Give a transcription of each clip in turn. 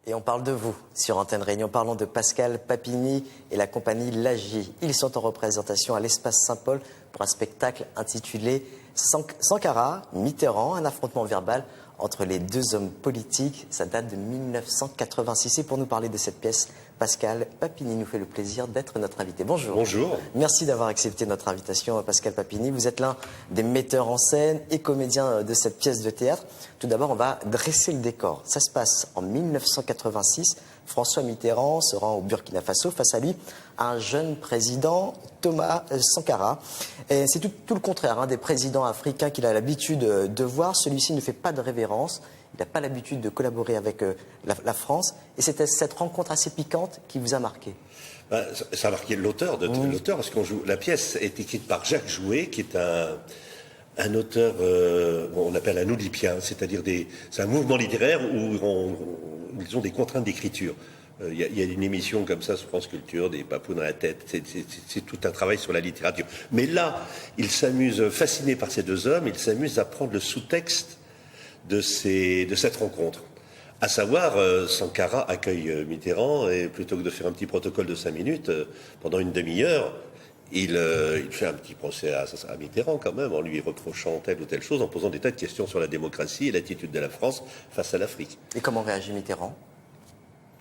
Et on parle de vous sur Antenne Réunion. Parlons de Pascal Papini et la compagnie Lagier. Ils sont en représentation à l'Espace Saint-Paul pour un spectacle intitulé Sankara, Mitterrand, un affrontement verbal entre les deux hommes politiques. Ça date de 1986. Et pour nous parler de cette pièce, Pascal Papini nous fait le plaisir d'être notre invité. Bonjour. Bonjour. Merci d'avoir accepté notre invitation, Pascal Papini. Vous êtes l'un des metteurs en scène et comédiens de cette pièce de théâtre. Tout d'abord, on va dresser le décor. Ça se passe en 1986. François Mitterrand se rend au Burkina Faso. Face à lui, un jeune président, Thomas Sankara. Et c'est tout le contraire des présidents africains qu'il a l'habitude de voir. Celui-ci ne fait pas de révérence. Il n'a pas l'habitude de collaborer avec la France. Et c'était cette rencontre assez piquante qui vous a marqué. Ça a marqué l'auteur, parce qu'on joue. La pièce est écrite par Jacques Jouet, qui est un auteur, on appelle un oedipien, c'est-à-dire c'est un mouvement littéraire où ils ont des contraintes d'écriture. Il y a une émission comme ça sur France Culture, des papous dans la tête, c'est tout un travail sur la littérature. Mais là, il s'amuse, fasciné par ces deux hommes, il s'amuse à prendre le sous-texte de cette rencontre. À savoir, Sankara accueille Mitterrand et plutôt que de faire un petit protocole de 5 minutes, pendant une demi-heure, il fait un petit procès à Mitterrand quand même, en lui reprochant telle ou telle chose, en posant des tas de questions sur la démocratie et l'attitude de la France face à l'Afrique. Et comment réagit Mitterrand?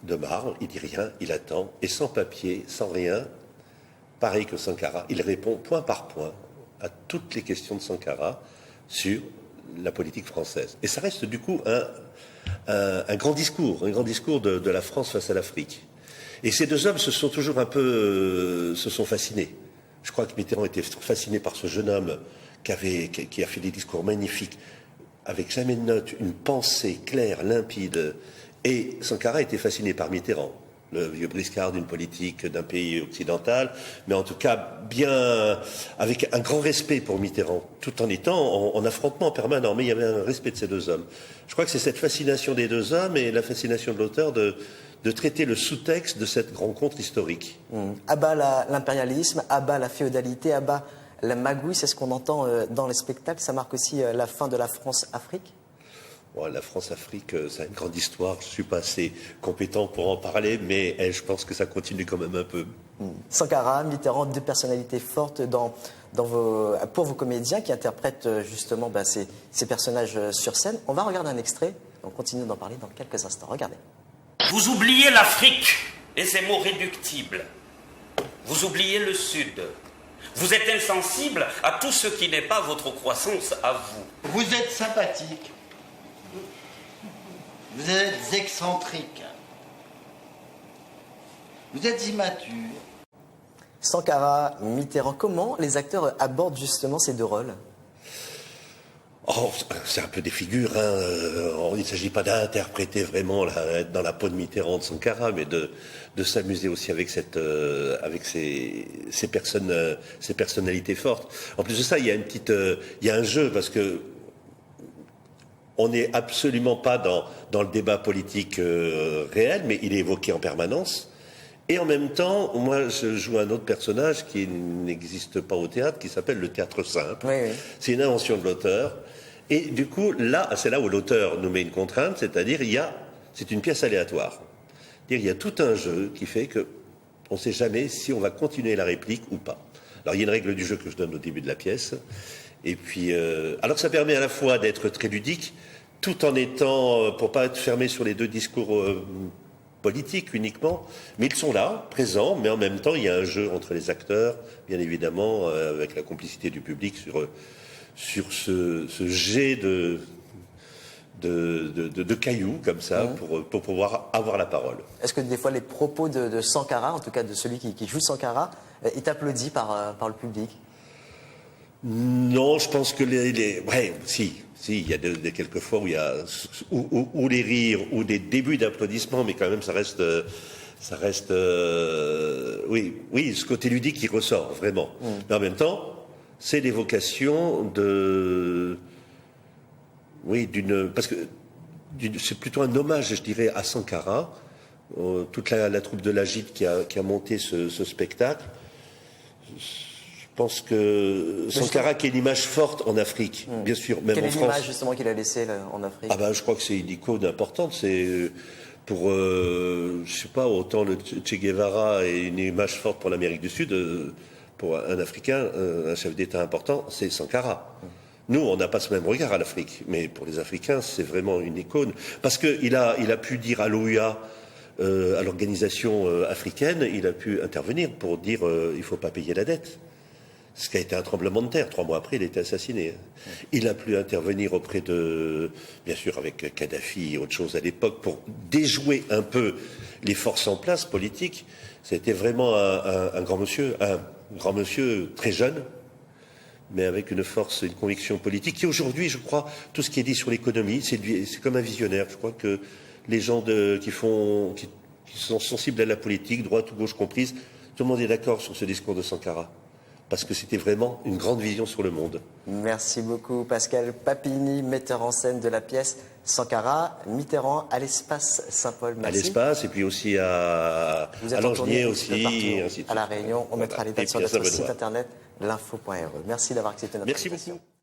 De marre, il dit rien, il attend, et sans papier, sans rien, pareil que Sankara, il répond point par point à toutes les questions de Sankara sur la politique française. Et ça reste du coup un grand discours, de la France face à l'Afrique. Et ces deux hommes se sont toujours un peu se sont fascinés. Je crois que Mitterrand était fasciné par ce jeune homme qui a fait des discours magnifiques, avec jamais de notes, une pensée claire, limpide. Et Sankara était fasciné par Mitterrand, le vieux briscard d'une politique d'un pays occidental, mais en tout cas bien avec un grand respect pour Mitterrand, tout en étant en affrontement permanent. Mais il y avait un respect de ces deux hommes. Je crois que c'est cette fascination des deux hommes et la fascination de l'auteur de traiter le sous-texte de cette rencontre historique. Abat l'impérialisme, abat la féodalité, abat la magouille, c'est ce qu'on entend dans les spectacles. Ça marque aussi la fin de la France-Afrique. La France-Afrique, ça a une grande histoire. Je ne suis pas assez compétent pour en parler, mais je pense que ça continue quand même un peu. Sankara, Mitterrand, deux personnalités fortes pour vos comédiens qui interprètent justement ces personnages sur scène. On va regarder un extrait, on continue d'en parler dans quelques instants. Regardez. Vous oubliez l'Afrique et ses mots réductibles. Vous oubliez le Sud. Vous êtes insensible à tout ce qui n'est pas votre croissance à vous. Vous êtes sympathique. Vous êtes excentrique. Vous êtes immature. Sankara, Mitterrand, comment les acteurs abordent justement ces deux rôles? C'est un peu des figures. Il ne s'agit pas d'interpréter vraiment être dans la peau de Mitterrand, de Sankara, mais de s'amuser aussi avec ces personnalités fortes. En plus de ça, il y a un jeu parce que on n'est absolument pas dans le débat politique réel, mais il est évoqué en permanence. Et en même temps, moi, je joue un autre personnage qui n'existe pas au théâtre, qui s'appelle le théâtre simple. Oui. C'est une invention de l'auteur. Et du coup, là, c'est là où l'auteur nous met une contrainte, c'est-à-dire c'est une pièce aléatoire. C'est-à-dire il y a tout un jeu qui fait que on ne sait jamais si on va continuer la réplique ou pas. Alors, il y a une règle du jeu que je donne au début de la pièce. Et puis, alors ça permet à la fois d'être très ludique, tout en étant, pour pas être fermé sur les deux discours politiques uniquement, mais ils sont là, présents, mais en même temps, il y a un jeu entre les acteurs, bien évidemment, avec la complicité du public sur ce jet de cailloux, comme ça, pour pouvoir avoir la parole. Est-ce que des fois les propos de Sankara, en tout cas de celui qui joue Sankara, est applaudi par le public? Non, je pense que si, il y a quelques fois où il y a ou les rires ou des débuts d'applaudissements, mais quand même ça reste oui, ce côté ludique qui ressort vraiment. Mais en même temps, c'est l'évocation parce que c'est plutôt un hommage, je dirais, à Sankara, toute la troupe de l'Agite qui a monté ce spectacle. Je pense que Sankara qui est une image forte en Afrique, bien sûr, même en France. Quelle est l'image justement qu'il a laissée en Afrique? Je crois que c'est une icône importante. pour, je sais pas, autant le Che Guevara est une image forte pour l'Amérique du Sud, pour un Africain, un chef d'État important, c'est Sankara. Nous, on n'a pas ce même regard à l'Afrique, mais pour les Africains, c'est vraiment une icône. Parce qu'il a pu dire à l'OUA, à l'organisation africaine, il a pu intervenir pour dire il ne faut pas payer la dette. Ce qui a été un tremblement de terre. 3 mois après, il a été assassiné. Il a pu intervenir auprès de, bien sûr, avec Kadhafi et autre chose à l'époque, pour déjouer un peu les forces en place politiques. C'était vraiment un grand monsieur très jeune, mais avec une force, une conviction politique, qui aujourd'hui, je crois, tout ce qui est dit sur l'économie, c'est comme un visionnaire. Je crois que les gens qui sont sensibles à la politique, droite ou gauche comprise, tout le monde est d'accord sur ce discours de Sankara. Parce que c'était vraiment une grande vision sur le monde. Merci beaucoup Pascal Papini, metteur en scène de la pièce Sankara, Mitterrand à l'espace Saint-Paul. À l'espace, et puis aussi à Langenier aussi, et ainsi de suite. À La Réunion, on mettra les dates sur puis à notre site Saint-Benoît. internet l'info.re. Merci d'avoir accepté notre invitation. Merci beaucoup.